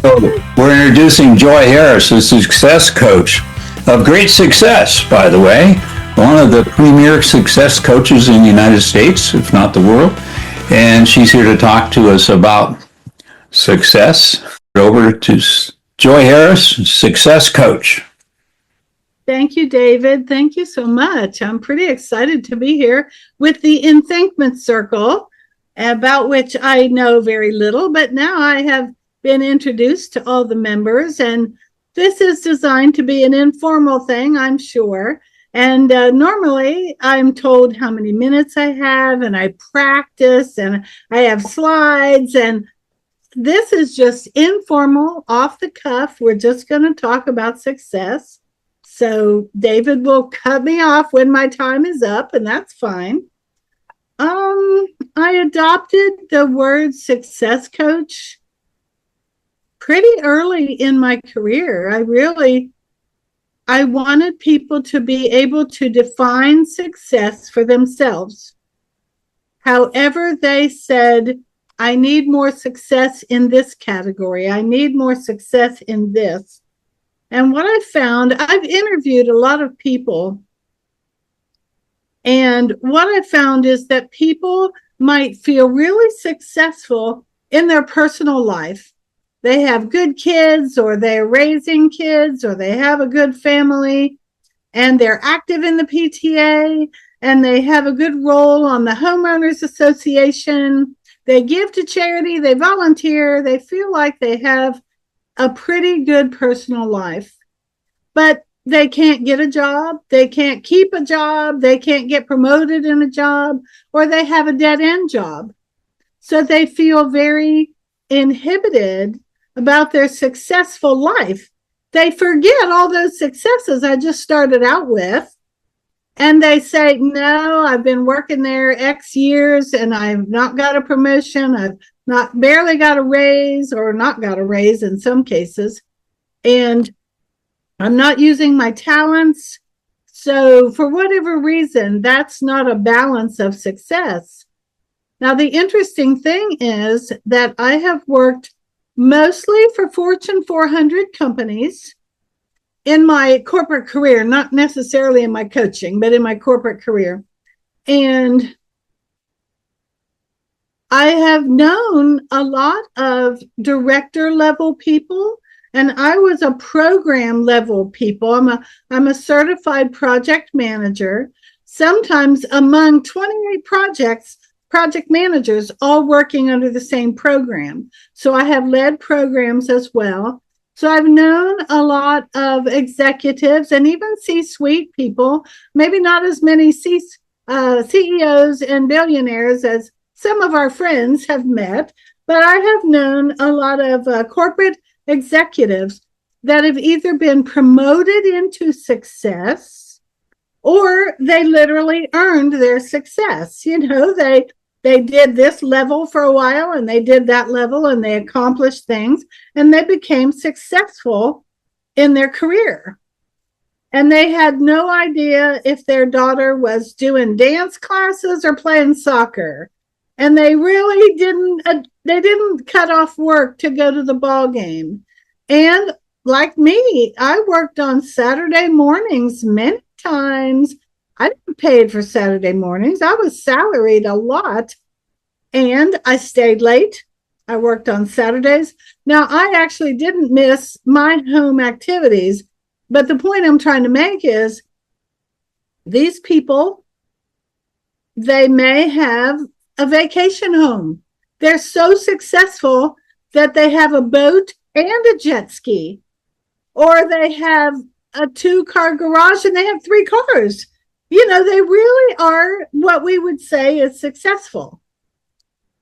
So we're introducing Joy Harris, a success coach of great success, by the way, one of the premier success coaches in the United States, if not the world. And she's here to talk to us about success. Over to Joy Harris, success coach. Thank you, David. Thank you so much. I'm pretty excited to be here with the Enthinkment Circle, about which I know very little, but now I have been introduced to all the members, and this is designed to be an informal thing, I'm sure. And normally I'm told how many minutes I have, and I practice, and I have slides, and this is just informal, off the cuff. We're just going to talk about success. So David will cut me off when my time is up, and that's fine. I adopted the word success coach pretty early in my career. I wanted people to be able to define success for themselves. However, they said, I need more success in this category. I need more success in this. And what I found, I've interviewed a lot of people, and what I found is that people might feel really successful in their personal life. They have good kids, or they're raising kids, or they have a good family, and they're active in the PTA, and they have a good role on the homeowners association. They give to charity, they volunteer, they feel like they have a pretty good personal life, but they can't get a job, they can't keep a job, they can't get promoted in a job, or they have a dead-end job. So they feel very inhibited about their successful life. They forget all those successes I just started out with, and they say, no, I've been working there X years and I've not got a promotion, I've not barely got a raise, or not got a raise in some cases, and I'm not using my talents. So for whatever reason, that's not a balance of success. Now, the interesting thing is that I have worked mostly for Fortune 400 companies in my corporate career, not necessarily in my coaching, but in my corporate career. And I have known a lot of director level people, and I was a program level people. I'm a certified project manager, sometimes among 28 project managers, all working under the same program. So I have led programs as well. So I've known a lot of executives and even C-suite people, maybe not as many CEOs and billionaires as some of our friends have met, but I have known a lot of corporate executives that have either been promoted into success, or they literally earned their success. You know, they did this level for a while, and they did that level, and they accomplished things, and they became successful in their career. And they had no idea if their daughter was doing dance classes or playing soccer. And they really didn't cut off work to go to the ball game. And like me, I worked on Saturday mornings many times. I didn't pay for Saturday mornings. I was salaried a lot, and I stayed late. I worked on Saturdays. Now, I actually didn't miss my home activities, but the point I'm trying to make is these people, they may have a vacation home. They're so successful that they have a boat and a jet ski, or they have a 2-car garage and they have 3 cars. You know, they really are what we would say is successful.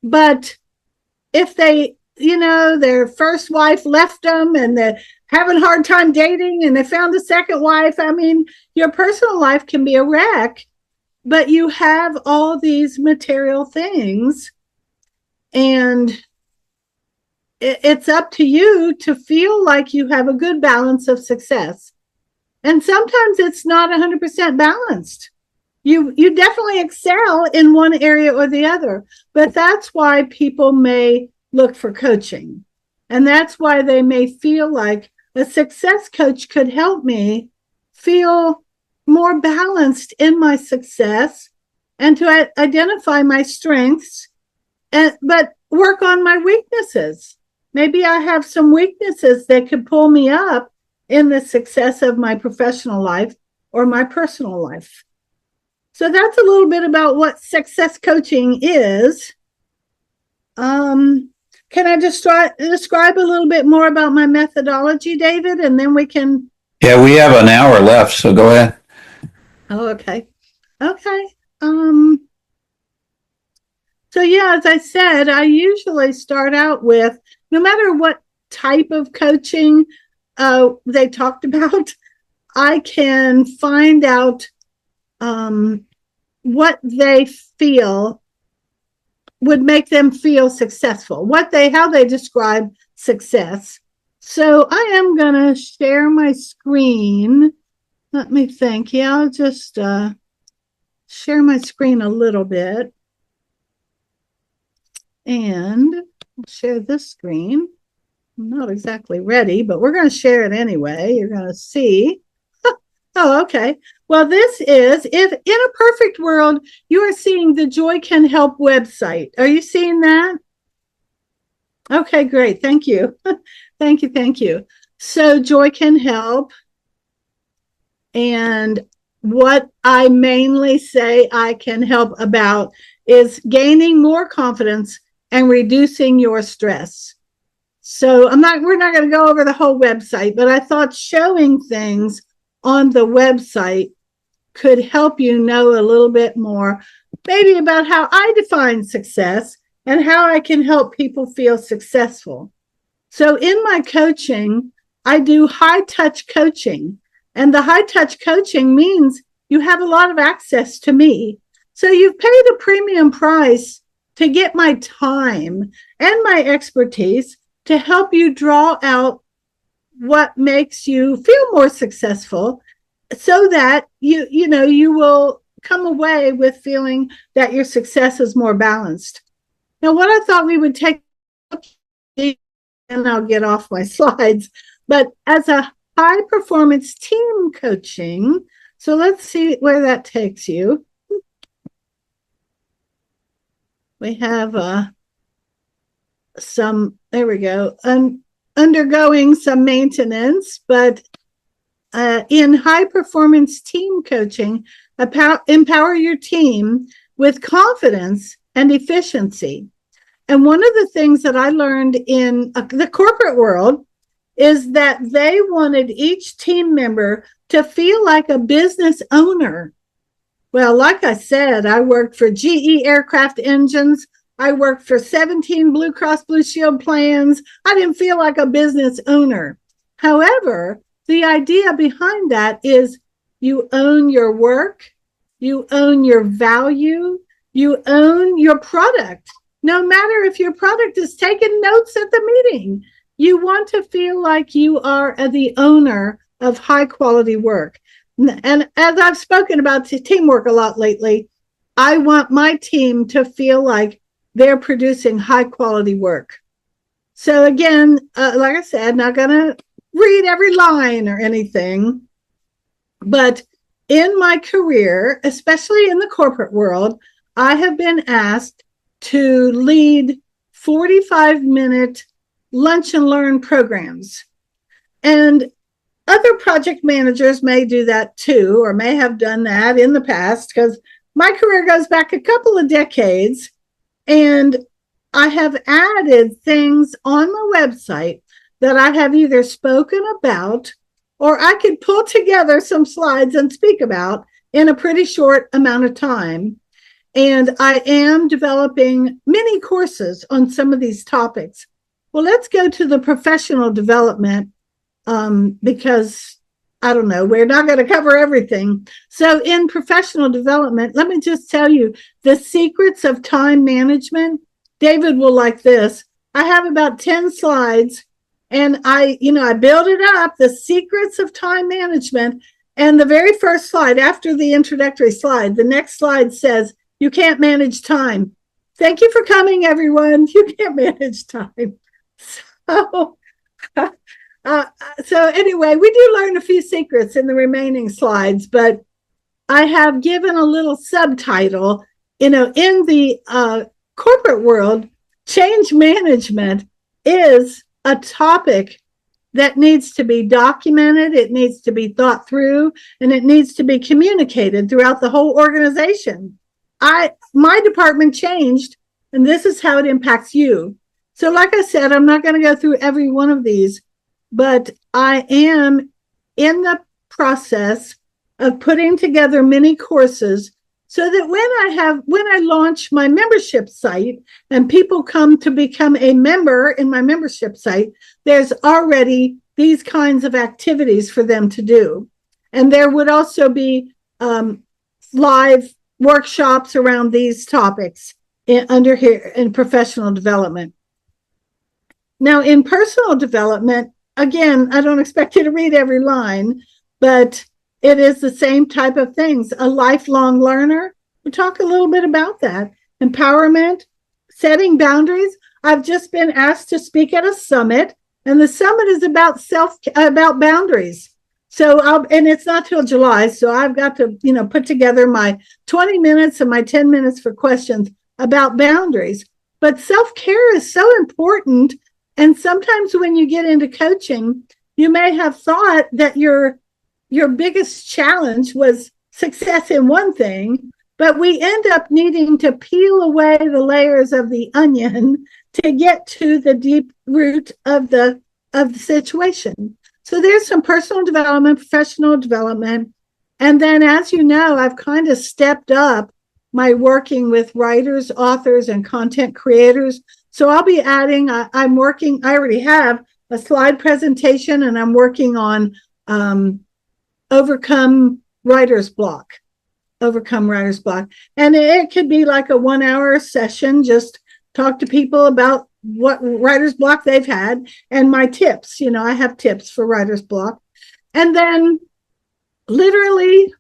But if they, you know, their first wife left them and they're having a hard time dating and they found a second wife, I mean, your personal life can be a wreck, but you have all these material things, and it's up to you to feel like you have a good balance of success. And sometimes it's not 100% balanced. You definitely excel in one area or the other, but that's why people may look for coaching. And that's why they may feel like a success coach could help me feel more balanced in my success and to identify my strengths, but work on my weaknesses. Maybe I have some weaknesses that could pull me up in the success of my professional life or my personal life. So that's a little bit about what success coaching is. Can I just describe a little bit more about my methodology, David, and then we can... Yeah, we have an hour left, so go ahead. Oh, okay. Okay. So yeah, as I said, I usually start out with, no matter what type of coaching they talked about, I can find out what they feel would make them feel successful, how they describe success. So I am going to share my screen. Let me think. Yeah, I'll just share my screen a little bit. And I'll share this screen. I'm not exactly ready, but we're going to share it anyway. You're going to see. Oh, okay. Well, this is, if in a perfect world, you are seeing the Joy Can Help website. Are you seeing that? Okay, great. Thank you. Thank you. So Joy Can Help. And what I mainly say I can help about is gaining more confidence and reducing your stress. So we're not going to go over the whole website, but I thought showing things on the website could help you know a little bit more, maybe about how I define success and how I can help people feel successful. So in my coaching, I do high touch coaching, and the high touch coaching means you have a lot of access to me. So you've paid a premium price to get my time and my expertise to help you draw out what makes you feel more successful, so that you will come away with feeling that your success is more balanced. Now, what I thought we would take, and I'll get off my slides, but as a high performance team coaching, so let's see where that takes you. We have there we go, undergoing some maintenance, but in high performance team coaching, empower your team with confidence and efficiency. And one of the things that I learned in the corporate world is that they wanted each team member to feel like a business owner. Well, like I said, I worked for GE aircraft engines. I worked for 17 Blue Cross Blue Shield plans. I didn't feel like a business owner. However, the idea behind that is you own your work, you own your value, you own your product. No matter if your product is taking notes at the meeting, you want to feel like you are the owner of high quality work. And as I've spoken about teamwork a lot lately, I want my team to feel like they're producing high quality work. So again, like I said, not going to read every line or anything, but in my career, especially in the corporate world, I have been asked to lead 45-minute lunch and learn programs. And other project managers may do that too, or may have done that in the past, because my career goes back a couple of decades, and I have added things on my website that I have either spoken about or I could pull together some slides and speak about in a pretty short amount of time. And I am developing mini courses on some of these topics. Well, let's go to the professional development, because I don't know, we're not going to cover everything. So in professional development, let me just tell you the secrets of time management. David will like this. I have about 10 slides, and I build it up, the secrets of time management. And the very first slide after the introductory slide, the next slide says, you can't manage time. Thank you for coming, everyone. You can't manage time. So, so anyway, we do learn a few secrets in the remaining slides, but I have given a little subtitle. In the corporate world, change management is a topic that needs to be documented, it needs to be thought through, and it needs to be communicated throughout the whole organization. My department changed, and this is how it impacts you. So like I said, I'm not going to go through every one of these, but I am in the process of putting together many courses so that when I launch my membership site and people come to become a member in my membership site, there's already these kinds of activities for them to do. And there would also be live workshops around these topics under here in professional development. Now, in personal development, again, I don't expect you to read every line, but it is the same type of things. A lifelong learner. We'll talk a little bit about that. Empowerment, setting boundaries. I've just been asked to speak at a summit, and the summit is about boundaries. So and it's not till July, so I've got to, put together my 20 minutes and my 10 minutes for questions about boundaries. But self-care is so important. And sometimes when you get into coaching, you may have thought that your biggest challenge was success in one thing, but we end up needing to peel away the layers of the onion to get to the deep root of the situation. So there's some personal development, professional development. And then, as you know, I've kind of stepped up my working with writers, authors, and content creators. So I'll be adding, I already have a slide presentation, and I'm working on overcome writer's block. And it could be like a 1-hour session, just talk to people about what writer's block they've had and my tips. I have tips for writer's block. And then literally,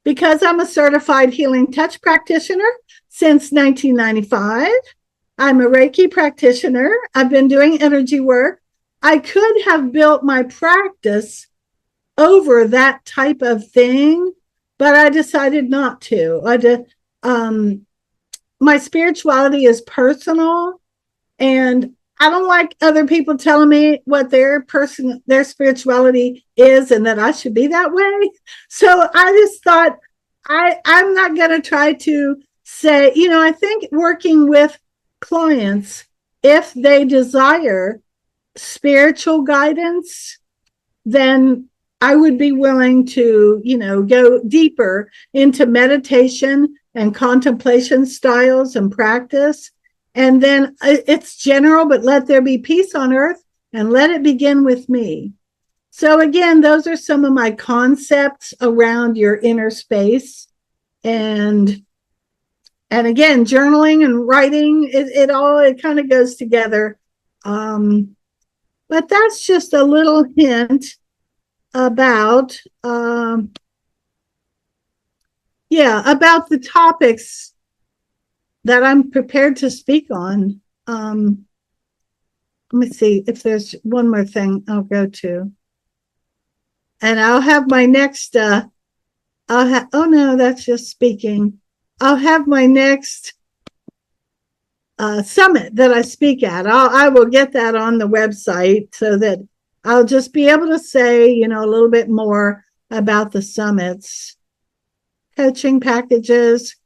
because I'm a certified healing touch practitioner since 1995, I'm a Reiki practitioner. I've been doing energy work. I could have built my practice over that type of thing, but I decided not to. My spirituality is personal, and I don't like other people telling me what their spirituality is and that I should be that way. So I just thought I'm not going to try to say, I think working with clients, if they desire spiritual guidance, then I would be willing to, go deeper into meditation and contemplation styles and practice. And then it's general, but let there be peace on earth and let it begin with me. So again, those are some of my concepts around your inner space. And again, journaling and writing, it kind of goes together. But that's just a little hint about the topics that I'm prepared to speak on. Let me see if there's one more thing I'll go to. And I'll have my next, oh no, that's just speaking. I'll have my next summit that I speak at. I will get that on the website so that I'll just be able to say, a little bit more about the summits. Coaching packages.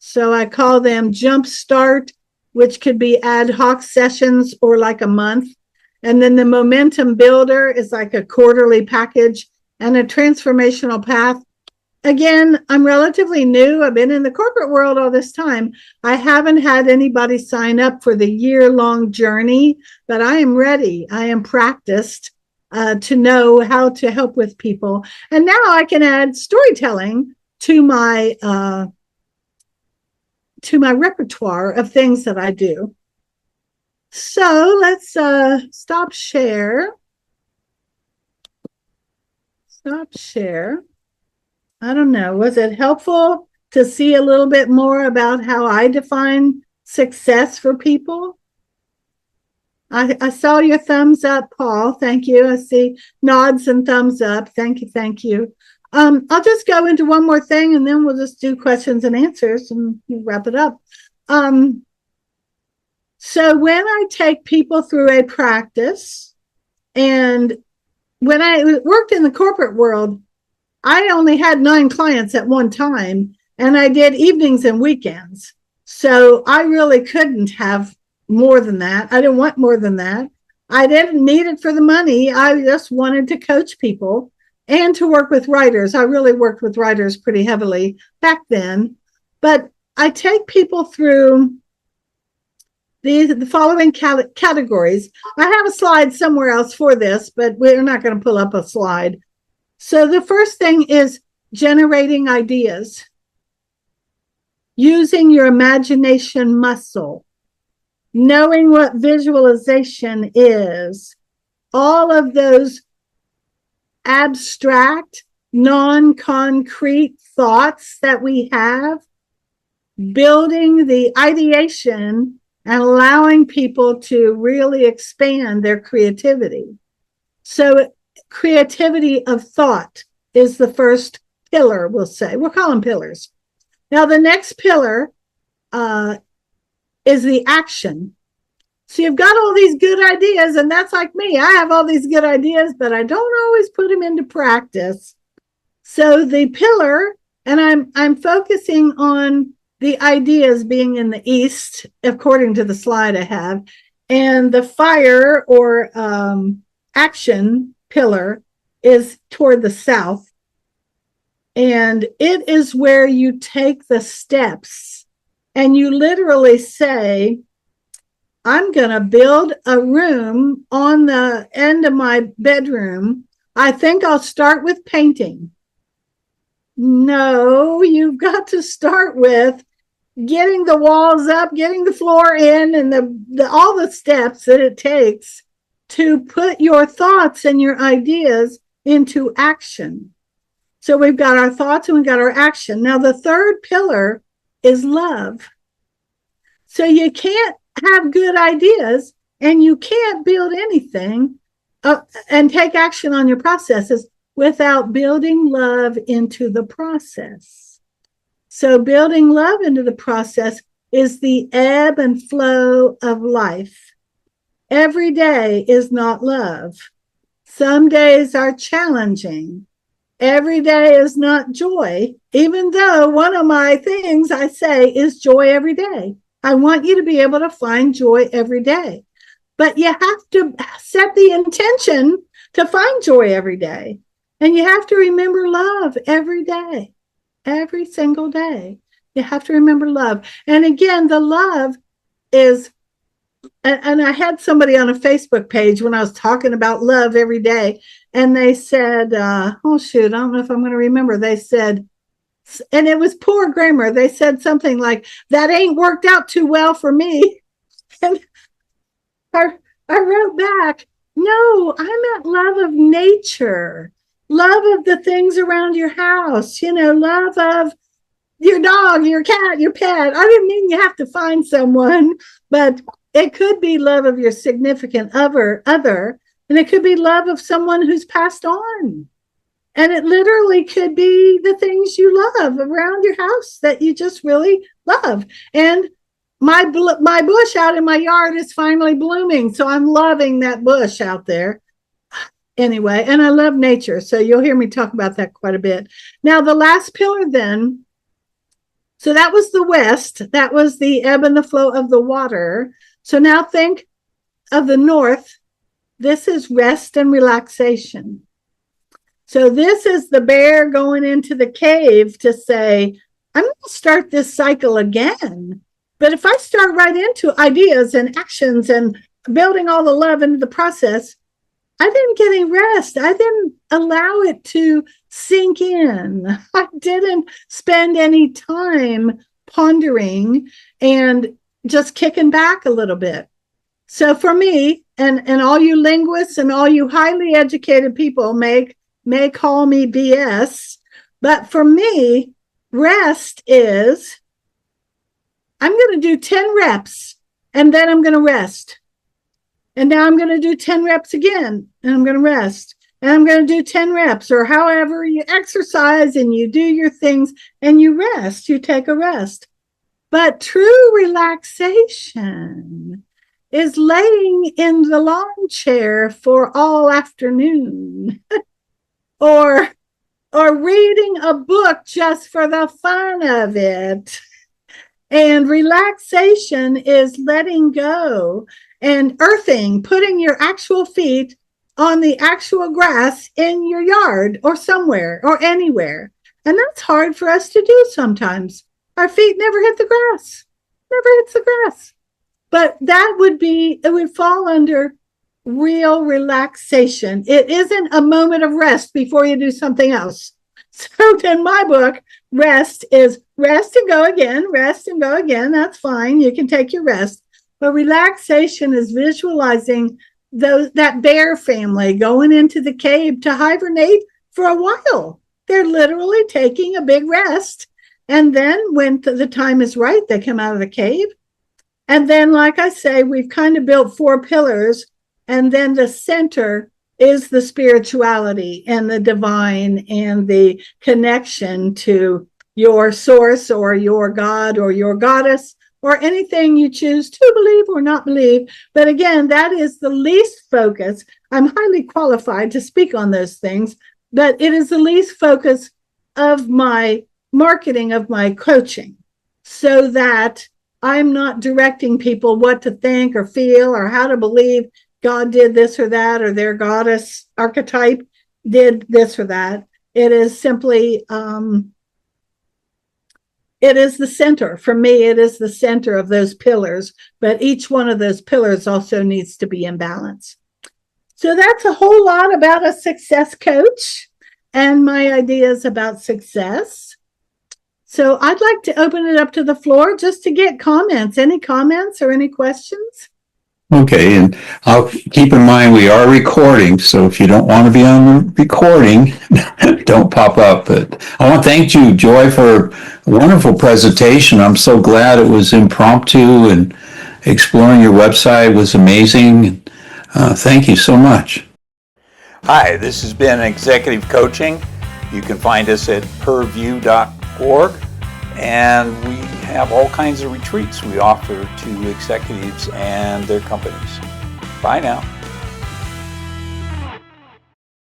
So I call them Jumpstart, which could be ad hoc sessions or like a month. And then the Momentum Builder is like a quarterly package, and a Transformational Path. Again, I'm relatively new. I've been in the corporate world all this time. I haven't had anybody sign up for the year-long journey, but I am ready. I am practiced to know how to help with people. And now I can add storytelling to my repertoire of things that I do. So let's stop share. I don't know. Was it helpful to see a little bit more about how I define success for people? I saw your thumbs up, Paul. Thank you. I see nods and thumbs up. Thank you. Thank you. I'll just go into one more thing and then we'll just do questions and answers and wrap it up. So when I take people through a practice, and when I worked in the corporate world, I only had 9 clients at one time, and I did evenings and weekends. So I really couldn't have more than that. I didn't want more than that. I didn't need it for the money. I just wanted to coach people and to work with writers. I really worked with writers pretty heavily back then. But I take people through the following categories. I have a slide somewhere else for this, but we're not going to pull up a slide. So the first thing is generating ideas, using your imagination muscle, knowing what visualization is, all of those abstract, non-concrete thoughts that we have, building the ideation and allowing people to really expand their creativity. So creativity of thought is the first pillar, we'll say. We'll call them pillars. Now, the next pillar is the action. So you've got all these good ideas, and that's like me. I have all these good ideas, but I don't always put them into practice. So the pillar, and I'm focusing on the ideas being in the east, according to the slide I have, and the fire or action pillar is toward the south. And it is where you take the steps and you literally say, I'm going to build a room on the end of my bedroom. I think I'll start with painting. No, you've got to start with getting the walls up, getting the floor in, and all the steps that it takes to put your thoughts and your ideas into action. So we've got our thoughts and we've got our action. Now, the third pillar is love. So you can't have good ideas and you can't build anything and take action on your processes without building love into the process. So building love into the process is the ebb and flow of life. Every day is not love. Some days are challenging. Every day is not joy, even though one of my things I say is joy every day. I want you to be able to find joy every day. But you have to set the intention to find joy every day. And you have to remember love every day, every single day. You have to remember love. And again, the love is, and I had somebody on a Facebook page when I was talking about love every day, and they said, oh, shoot, I don't know if I'm going to remember. They said, and it was poor grammar. They said something like, that ain't worked out too well for me. And I wrote back, no, I meant love of nature, love of the things around your house, love of your dog, your cat, your pet. I didn't mean you have to find someone, but it could be love of your significant other, and it could be love of someone who's passed on. And it literally could be the things you love around your house that you just really love. And my bush out in my yard is finally blooming, so I'm loving that bush out there. Anyway, and I love nature, so you'll hear me talk about that quite a bit. Now, the last pillar then, so that was the west. That was the ebb and the flow of the water. So now think of the north. This is rest and relaxation. So this is the bear going into the cave to say, I'm going to start this cycle again. But if I start right into ideas and actions and building all the love into the process, I didn't get any rest. I didn't allow it to sink in. I didn't spend any time pondering and just kicking back a little bit. So for me, and all you linguists and all you highly educated people may call me BS, but for me, rest is, I'm going to do 10 reps and then I'm going to rest. And now I'm going to do 10 reps again, and I'm going to rest. And I'm going to do 10 reps, or however you exercise and you do your things and you rest, you take a rest. But true relaxation is laying in the lawn chair for all afternoon or reading a book just for the fun of it. And relaxation is letting go and earthing, putting your actual feet on the actual grass in your yard or somewhere or anywhere. And that's hard for us to do sometimes. Our feet never hit the grass, never hits the grass. But that would be, it would fall under real relaxation. It isn't a moment of rest before you do something else. So in my book, rest is rest and go again, rest and go again. That's fine. You can take your rest. But relaxation is visualizing that bear family going into the cave to hibernate for a while. They're literally taking a big rest. And then when the time is right, they come out of the cave. And then, like I say, we've kind of built 4 pillars. And then the center is the spirituality and the divine and the connection to your source or your God or your goddess or anything you choose to believe or not believe. But again, that is the least focus. I'm highly qualified to speak on those things, but it is the least focus of my marketing, of my coaching, so that I'm not directing people what to think or feel or how to believe God did this or that, or their goddess archetype did this or that. It is simply, it is the center. For me, it is the center of those pillars, but each one of those pillars also needs to be in balance. So that's a whole lot about a success coach and my ideas about success. So I'd like to open it up to the floor just to get comments. Any comments or any questions? Okay, and I'll keep in mind we are recording, so if you don't want to be on the recording, don't pop up. But I want to thank you, Joy, for a wonderful presentation. I'm so glad it was impromptu, and exploring your website was amazing. Thank you so much. Hi, this has been Executive Coaching. You can find us at purview.org. And we have all kinds of retreats we offer to executives and their companies. Bye now.